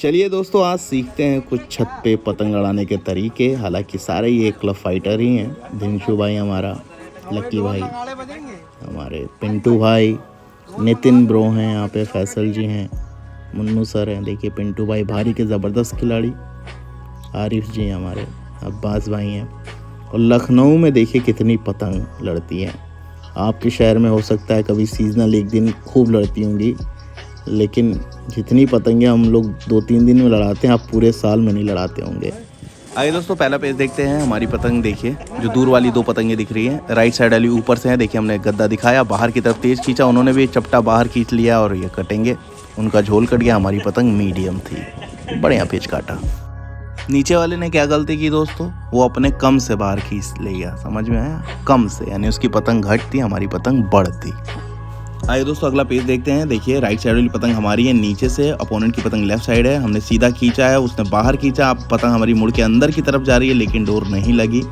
चलिए दोस्तों, आज सीखते हैं कुछ छत पे पतंग लड़ाने के तरीके। हालांकि सारे ये क्लब फाइटर ही हैं। दिनशु भाई हमारा, लकी भाई, हमारे पिंटू भाई, नितिन ब्रो हैं यहाँ पे, फैसल जी हैं, मुन्नू सर हैं। देखिए पिंटू भाई भारी के ज़बरदस्त खिलाड़ी, आरिफ जी हमारे, अब्बास भाई हैं। और लखनऊ में देखिए कितनी पतंग लड़ती हैं। आपके शहर में हो सकता है कभी सीजनल एक दिन खूब लड़ती होंगी, लेकिन जितनी पतंगें हम लोग 2-3 दिन में लड़ाते हैं, आप पूरे साल में नहीं लड़ाते होंगे। आइए दोस्तों, पहला पेज देखते हैं। हमारी पतंग देखिए, जो दूर वाली 2 पतंगें दिख रही हैं, राइट साइड वाली ऊपर से है। देखिए हमने गद्दा दिखाया, बाहर की तरफ तेज खींचा, उन्होंने भी चपटा बाहर खींच लिया और ये कटेंगे। उनका झोल कट गया। हमारी पतंग मीडियम थी, बढ़िया पेज काटा। नीचे वाले ने क्या गलती की दोस्तों, वो अपने कम से बाहर खींच लिया। समझ में आया? कम से, यानी उसकी पतंग घट थी, हमारी पतंग बढ़ थी। आइए दोस्तों अगला पेज देखते हैं। देखिए राइट साइड वाली पतंग हमारी है, नीचे से अपोनेंट की पतंग लेफ्ट साइड है। हमने सीधा खींचा है, उसने बाहर खींचा। अब पतंग हमारी मुड़ के अंदर की तरफ जा रही है, लेकिन डोर नहीं लगी।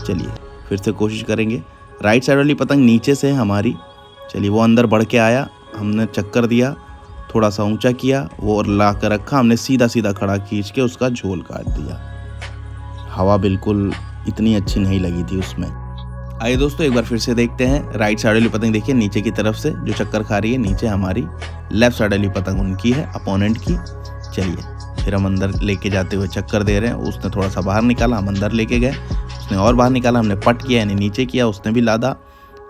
चलिए फिर से कोशिश करेंगे। राइट साइड वाली पतंग नीचे से है हमारी। चलिए वो अंदर बढ़ के आया, हमने चक्कर दिया, थोड़ा सा ऊंचा किया, वो ला कर रखा। हमने सीधा सीधा खड़ा खींच के उसका झोल काट दिया। हवा बिल्कुल इतनी अच्छी नहीं लगी थी उसमें। आइए दोस्तों एक बार फिर से देखते हैं। राइट साइड वाली पतंग देखिए नीचे की तरफ से जो चक्कर खा रही है, नीचे हमारी। लेफ्ट साइड वाली पतंग उनकी है, अपोनेंट की। चलिए फिर हम अंदर लेके जाते हुए चक्कर दे रहे हैं। उसने थोड़ा सा बाहर निकाला, हम अंदर लेके गए। उसने और बाहर निकाला, हमने पट किया यानी नीचे किया, उसने भी लादा।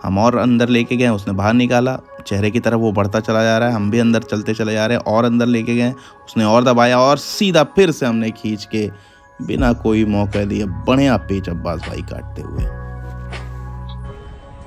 हम और अंदर लेके गए, उसने बाहर निकाला। चेहरे की तरफ वो बढ़ता चला जा रहा है, हम भी अंदर चलते चले जा रहे हैं। और अंदर लेके गए, उसने और दबाया और सीधा फिर से हमने खींच के बिना कोई मौका दिए बढ़िया पेच अब्बास भाई काटते हुए।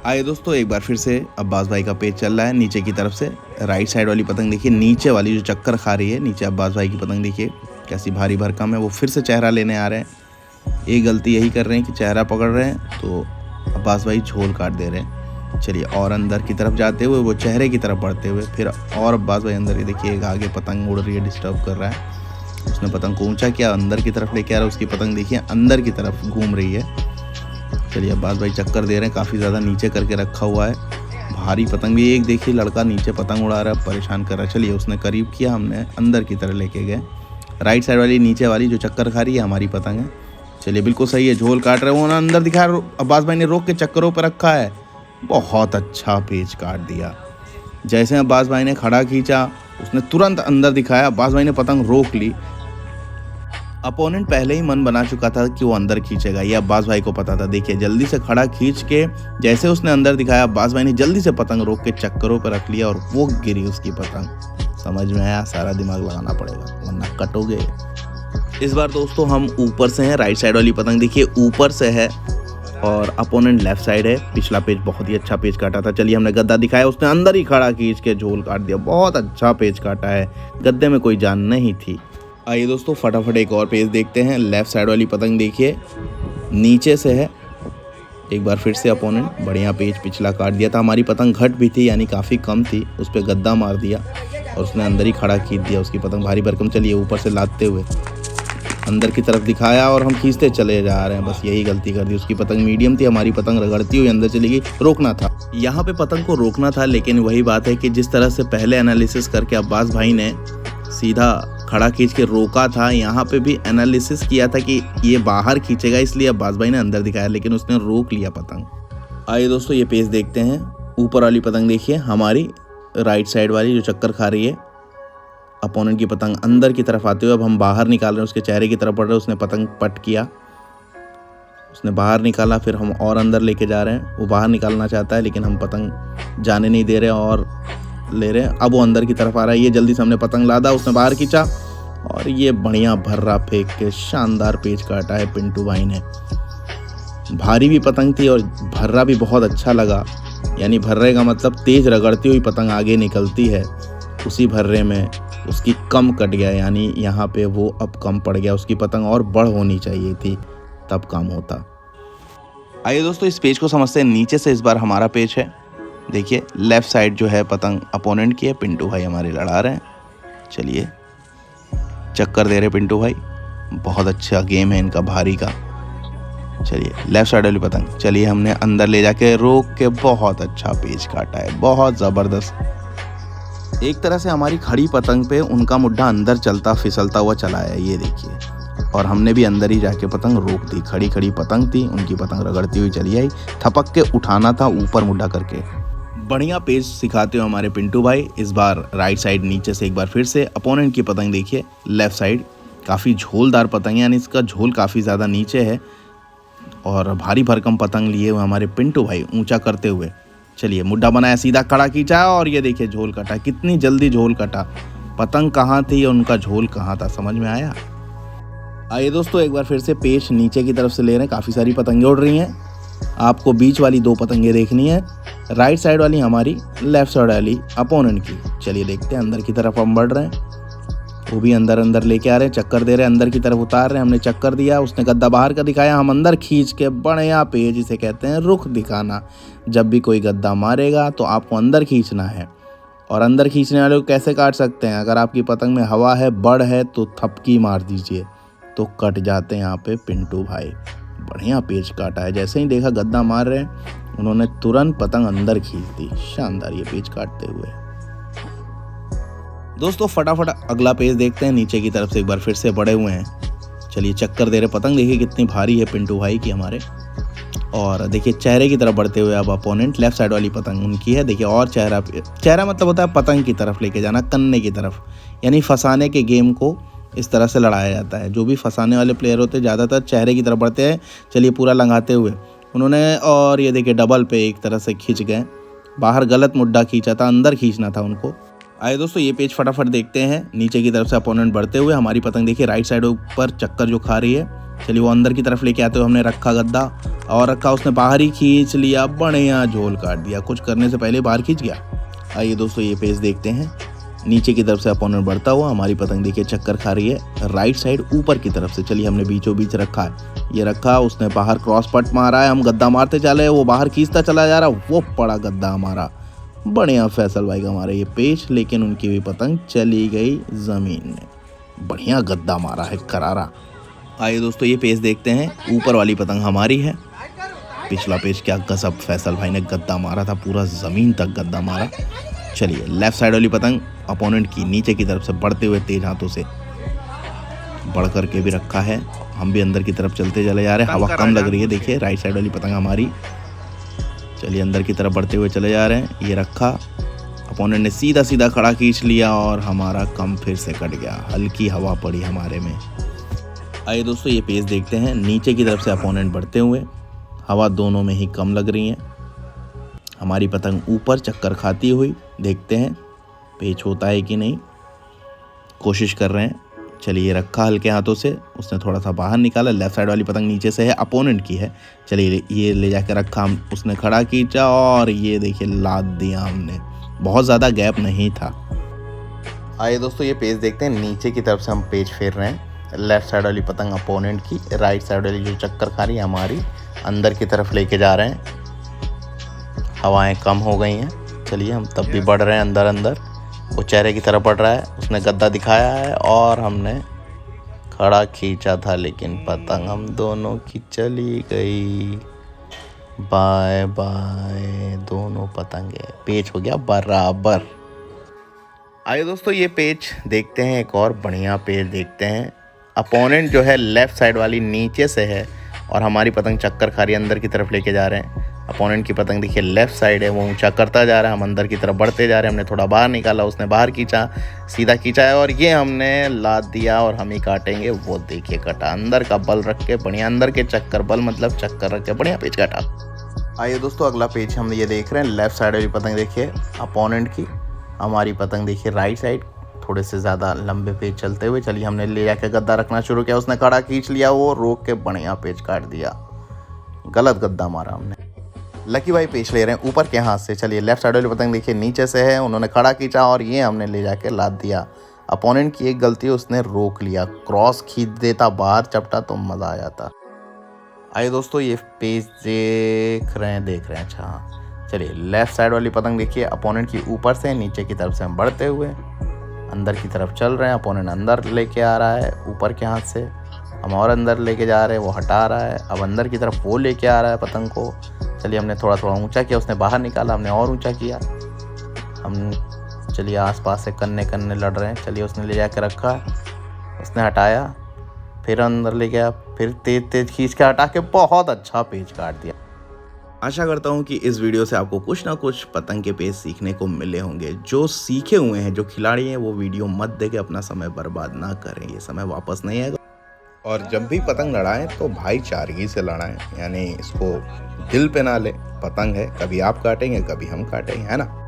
आइए दोस्तों एक बार फिर से अब्बास भाई का पेज चल रहा है नीचे की तरफ से। राइट साइड वाली पतंग देखिए, नीचे वाली जो चक्कर खा रही है, नीचे अब्बास भाई की पतंग देखिए कैसी भारी भरकम है। वो फिर से चेहरा लेने आ रहे हैं। एक गलती यही कर रहे हैं कि चेहरा पकड़ रहे हैं, तो अब्बास भाई झोल काट दे रहे हैं। चलिए और अंदर की तरफ जाते हुए वो चेहरे की तरफ बढ़ते हुए फिर और अब्बास भाई अंदर ही देखिए, एक आगे पतंग उड़ रही है, डिस्टर्ब कर रहा है। उसने पतंग को ऊँचा किया, अंदर की तरफ लेके आ रहा है। उसकी पतंग देखिए अंदर की तरफ घूम रही है। चलिए अब्बास भाई चक्कर दे रहे हैं, काफ़ी ज़्यादा नीचे करके रखा हुआ है। भारी पतंग भी एक देखिए, लड़का नीचे पतंग उड़ा रहा है, परेशान कर रहा है। चलिए उसने करीब किया, हमने अंदर की तरह लेके गए। राइट साइड वाली नीचे वाली जो चक्कर खा रही है हमारी पतंग है। चलिए बिल्कुल सही है, झोल काट रहे हो ना, अंदर दिखा। अब्बास भाई ने रोक के चक्करों पर रखा है, बहुत अच्छा पेच काट दिया। जैसे अब्बास भाई ने खड़ा खींचा, उसने तुरंत अंदर दिखाया, अब्बास भाई ने पतंग रोक ली। अपोनेंट पहले ही मन बना चुका था कि वो अंदर खींचेगा, ये अब्बास भाई को पता था। देखिए जल्दी से खड़ा खींच के जैसे उसने अंदर दिखाया, अब्बास भाई ने जल्दी से पतंग रोक के चक्करों पर रख लिया और वो गिरी उसकी पतंग। समझ में आया? सारा दिमाग लगाना पड़ेगा वरना कटोगे। इस बार दोस्तों हम ऊपर से हैं। राइट साइड वाली पतंग देखिए ऊपर से है और अपोनेंट लेफ्ट साइड है। पिछला पेज बहुत ही अच्छा पेज काटा था। चलिए हमने गद्दा दिखाया, उसने अंदर ही खड़ा खींच के झोल काट दिया। बहुत अच्छा पेज काटा है, गद्दे में कोई जान नहीं थी। आइए दोस्तों फटाफट एक और पेज देखते हैं। लेफ्ट साइड वाली पतंग देखिए नीचे से है। एक बार फिर से अपोनेंट बढ़िया पेज पिछला काट दिया था। हमारी पतंग घट भी थी यानी काफ़ी कम थी, उस पर गद्दा मार दिया और उसने अंदर ही खड़ा खींच दिया। उसकी पतंग भारी भरकम। चलिए ऊपर से लादते हुए अंदर की तरफ दिखाया और हम खींचते चले जा रहे हैं, बस यही गलती कर दी। उसकी पतंग मीडियम थी, हमारी पतंग रगड़ती हुई अंदर चली गई। रोकना था, यहाँ पे पतंग को रोकना था, लेकिन वही बात है कि जिस तरह से पहले एनालिसिस करके अब्बास भाई ने सीधा खड़ा खींच के रोका था, यहाँ पे भी एनालिसिस किया था कि ये बाहर खींचेगा, इसलिए अब्बास भाई ने अंदर दिखाया, लेकिन उसने रोक लिया पतंग। आइए दोस्तों ये पेज देखते हैं। ऊपर वाली पतंग देखिए हमारी, राइट साइड वाली जो चक्कर खा रही है। अपोनेंट की पतंग अंदर की तरफ आते हुए अब हम बाहर निकाल रहे हैं, उसके चेहरे की तरफ बढ़ रहे हैं। उसने पतंग पट किया, उसने बाहर निकाला, फिर हम और अंदर लेके जा रहे हैं। वो बाहर निकालना चाहता है लेकिन हम पतंग जाने नहीं दे रहे और ले रहे हैं। अब वो अंदर की तरफ आ रहा है, ये जल्दी से हमने पतंग लादा, उसने बाहर खींचा और ये बढ़िया भर्रा फेंक के शानदार पेच काटा है पिंटू भाई ने। भारी भी पतंग थी और भर्रा भी बहुत अच्छा लगा। यानी भर्रे का मतलब तेज रगड़ती हुई पतंग आगे निकलती है, उसी भर्रे में उसकी कम कट गया, यानी यहाँ पे वो अब कम पड़ गया। उसकी पतंग और बड़ होनी चाहिए थी, तब काम होता। आइए दोस्तों इस पेज को समझते हैं। नीचे से इस बार हमारा पेज है। देखिए लेफ्ट साइड जो है पतंग अपोनेंट की है, पिंटू भाई हमारे लड़ा रहे हैं। चलिए चक्कर दे रहे पिंटू भाई, बहुत अच्छा गेम है इनका भारी का। चलिए लेफ्ट साइड वाली पतंग, चलिए हमने अंदर ले जाके रोक के बहुत अच्छा पेच काटा है, बहुत ज़बरदस्त। एक तरह से हमारी खड़ी पतंग पे उनका मुड्ढा अंदर चलता फिसलता हुआ चला है, ये देखिए। और हमने भी अंदर ही जाके पतंग रोक दी। खड़ी खड़ी पतंग थी, उनकी पतंग रगड़ती हुई चली आई। थपक के उठाना था ऊपर मुड्ढा करके। बढ़िया पेच सिखाते हो हमारे पिंटू भाई। इस बार राइट साइड नीचे से एक बार फिर से अपोनेंट की पतंग देखिए लेफ्ट साइड। काफ़ी झोलदार पतंग है, यानी इसका झोल काफ़ी ज़्यादा नीचे है। और भारी भरकम पतंग लिए हुए हमारे पिंटू भाई ऊंचा करते हुए। चलिए मुड्ढा बनाया, सीधा खड़ा खींचा और ये देखिए झोल कटा। कितनी जल्दी झोल कटा। पतंग कहाँ थी और उनका झोल कहाँ था, समझ में आया। आइए दोस्तों एक बार फिर से पेच नीचे की तरफ से ले रहे हैं। काफ़ी सारी पतंगें उड़ रही हैं। आपको बीच वाली 2 पतंगें देखनी है, राइट साइड वाली हमारी, लेफ्ट साइड वाली अपोनेंट की। चलिए देखते हैं, अंदर की तरफ हम बढ़ रहे हैं। वो भी अंदर अंदर लेके आ रहे हैं, चक्कर दे रहे हैं, अंदर की तरफ उतार रहे हैं। हमने चक्कर दिया, उसने गद्दा बाहर का दिखाया, हम अंदर खींच के बढ़िया पेज, इसे कहते हैं रुख दिखाना। जब भी कोई गद्दा मारेगा तो आपको अंदर खींचना है। और अंदर खींचने वाले को कैसे काट सकते हैं, अगर आपकी पतंग में हवा है, बड़ है तो थपकी मार दीजिए, तो कट जाते हैं यहाँ पे पिंटू भाई। बढ़िया पेच काटा है। जैसे ही देखा गद्दा मार रहे हैं, उन्होंने तुरंत पतंग अंदर खींच दी। शानदार ये पेच काटते हुए। दोस्तों फटाफट अगला पेज देखते हैं। नीचे की तरफ से एक बार फिर से बड़े हुए हैं। चलिए चक्कर दे रहे। पतंग देखिए कितनी भारी है पिंटू भाई की हमारे। और देखिए चेहरे की तरफ बढ़ते हुए अब अपोनेंट, लेफ्ट साइड वाली पतंग उनकी है। देखिए और चेहरा मतलब होता है पतंग की तरफ लेके जाना, कन्ने की तरफ, यानी फंसाने के गेम को इस तरह से लड़ाया जाता है। जो भी फंसाने वाले प्लेयर होते हैं ज़्यादातर चेहरे की तरफ बढ़ते हैं। चलिए पूरा लंगाते हुए उन्होंने, और ये देखिए डबल पे एक तरह से खींच गए। बाहर गलत मुड्ढा खींचा था, अंदर खींचना था उनको। आइए दोस्तों ये पेज फटाफट देखते हैं। नीचे की तरफ से अपोनेंट बढ़ते हुए, हमारी पतंग देखिए राइट साइड ऊपर चक्कर जो खा रही है। चलिए वो अंदर की तरफ लेके आते हुए हमने रखा गद्दा और रखा, उसने बाहर ही खींच लिया, बढ़िया झोल काट दिया, कुछ करने से पहले बाहर खींच गया। आइए दोस्तों ये पेज देखते हैं। नीचे की तरफ से अपोनेंट बढ़ता हुआ, हमारी पतंग देखिए चक्कर खा रही है राइट साइड ऊपर की तरफ से। चलिए हमने बीचों बीच रखा है, ये रखा, उसने बाहर क्रॉस पट मारा है, हम गद्दा मारते चले, वो बाहर खींचता चला जा रहा, वो पड़ा गद्दा हमारा। बढ़िया फैसल भाई का हमारा ये पेच, लेकिन उनकी भी पतंग चली गई ज़मीन में। बढ़िया गद्दा मारा है करारा। आइए दोस्तों ये पेज देखते हैं। ऊपर वाली पतंग हमारी है। पिछला पेज क्या गजब फैसल भाई ने गद्दा मारा था, पूरा ज़मीन तक गद्दा मारा। चलिए लेफ्ट साइड वाली पतंग अपोनेंट की नीचे की तरफ से बढ़ते हुए तेज हाथों से बढ़ करके भी रखा है। हम भी अंदर की तरफ चलते चले जा रहे हैं। हवा कम लग रही है, देखिए राइट साइड वाली पतंग हमारी। चलिए अंदर की तरफ बढ़ते हुए चले जा रहे हैं। ये रखा, अपोनेंट ने सीधा सीधा खड़ा खींच लिया और हमारा कम फिर से कट गया। हल्की हवा पड़ी हमारे में। आइए दोस्तों ये पेज देखते हैं। नीचे की तरफ से अपोनेंट बढ़ते हुए, हवा दोनों में ही कम लग रही है। हमारी पतंग ऊपर चक्कर खाती हुई, देखते हैं पेच होता है कि नहीं, कोशिश कर रहे हैं। चलिए रखा हल्के हाथों से, उसने थोड़ा सा बाहर निकाला। लेफ्ट साइड वाली पतंग नीचे से है, अपोनेंट की है। चलिए ये ले जाकर रखा, हम उसने खड़ा खींचा और ये देखिए लाद दिया हमने। बहुत ज़्यादा गैप नहीं था। आइए दोस्तों ये पेज देखते हैं। नीचे की तरफ से हम पेज फेर रहे हैं। लेफ्ट साइड वाली पतंग अपोनेंट की, राइट साइड वाली जो चक्कर खा रही है हमारी, अंदर की तरफ लेके जा रहे हैं। हवाएं कम हो गई हैं। चलिए हम तब भी बढ़ रहे हैं अंदर अंदर। वो चेहरे की तरफ बढ़ रहा है, उसने गद्दा दिखाया है और हमने खड़ा खींचा था, लेकिन पतंग हम दोनों की चली गई। बाय बाय दोनों पतंगे। पेच हो गया बराबर। आइए दोस्तों ये पेच देखते हैं। एक और बढ़िया पेच देखते हैं। अपोनेंट जो है लेफ्ट साइड वाली नीचे से है और हमारी पतंग चक्कर खा रही है, अंदर की तरफ लेके जा रहे हैं। अपोनेंट की पतंग देखिए लेफ्ट साइड है, वो ऊंचा करता जा रहा है, हम अंदर की तरफ बढ़ते जा रहे हैं। हमने थोड़ा बाहर निकाला, उसने बाहर खींचा, सीधा खींचा है और ये हमने लाद दिया और हम ही काटेंगे। वो देखिए कटा, अंदर का बल रख के बढ़िया, अंदर के चक्कर बल मतलब चक्कर रख के बढ़िया पेच काटा। आइए दोस्तों अगला पेज हम ये देख रहे हैं। लेफ्ट साइड वाली पतंग देखिए अपोनेंट की, हमारी पतंग देखिए राइट साइड, थोड़े से ज़्यादा लंबे पेज चलते हुए। चलिए हमने ले जाकर गद्दा रखना शुरू किया, उसने खड़ा खींच लिया, वो रोक के बढ़िया पेच काट दिया। गलत गद्दा मारा हमने। लकी भाई पेच ले रहे हैं ऊपर के हाथ से। चलिए लेफ्ट साइड वाली पतंग देखिए नीचे से है, उन्होंने खड़ा खींचा और ये हमने ले जाके लाद दिया। अपोनेंट की एक गलती, उसने रोक लिया, क्रॉस खींच देता बाहर चपटा तो मज़ा आ जाता। आइए दोस्तों ये पेज देख रहे हैं। अच्छा हाँ, चलिए लेफ्ट साइड वाली पतंग देखिए अपोनेंट की ऊपर से, नीचे की तरफ से हम बढ़ते हुए अंदर की तरफ चल रहे हैं। अपोनेंट अंदर लेके आ रहा है ऊपर के हाथ से, हम और अंदर लेके जा रहे हैं, वो हटा रहा है। अब अंदर की तरफ वो लेके आ रहा है पतंग को। चलिए हमने थोड़ा थोड़ा ऊंचा किया, उसने बाहर निकाला, हमने और ऊंचा किया। हम चलिए आसपास से कन्ने कन्ने लड़ रहे हैं। चलिए उसने ले जाकर रखा, उसने हटाया, फिर अंदर ले गया, फिर तेज तेज खींच के हटा के बहुत अच्छा पेच काट दिया। आशा करता हूँ कि इस वीडियो से आपको कुछ ना कुछ पतंग के पेच सीखने को मिले होंगे। जो सीखे हुए हैं, जो खिलाड़ी हैं, वो वीडियो मत देके अपना समय बर्बाद ना करें, ये समय वापस नहीं आएगा। और जब भी पतंग लड़ाएं तो भाईचारगी से लड़ाएं, यानी इसको दिल पे ना लें। पतंग है, कभी आप काटेंगे कभी हम काटेंगे, है ना।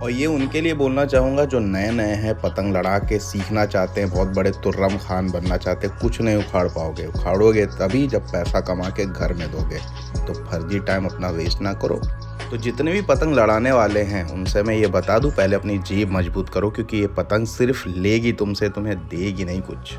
और ये उनके लिए बोलना चाहूँगा जो नए नए हैं, पतंग लड़ा के सीखना चाहते हैं, बहुत बड़े तुर्रम खान बनना चाहते हैं। कुछ नहीं उखाड़ पाओगे, उखाड़ोगे तभी जब पैसा कमा के घर में दोगे। तो फर्जी टाइम अपना वेस्ट ना करो। तो जितने भी पतंग लड़ाने वाले हैं उनसे मैं ये बता दूं, पहले अपनी जेब मजबूत करो, क्योंकि ये पतंग सिर्फ लेगी तुमसे, तुम्हें देगी नहीं कुछ।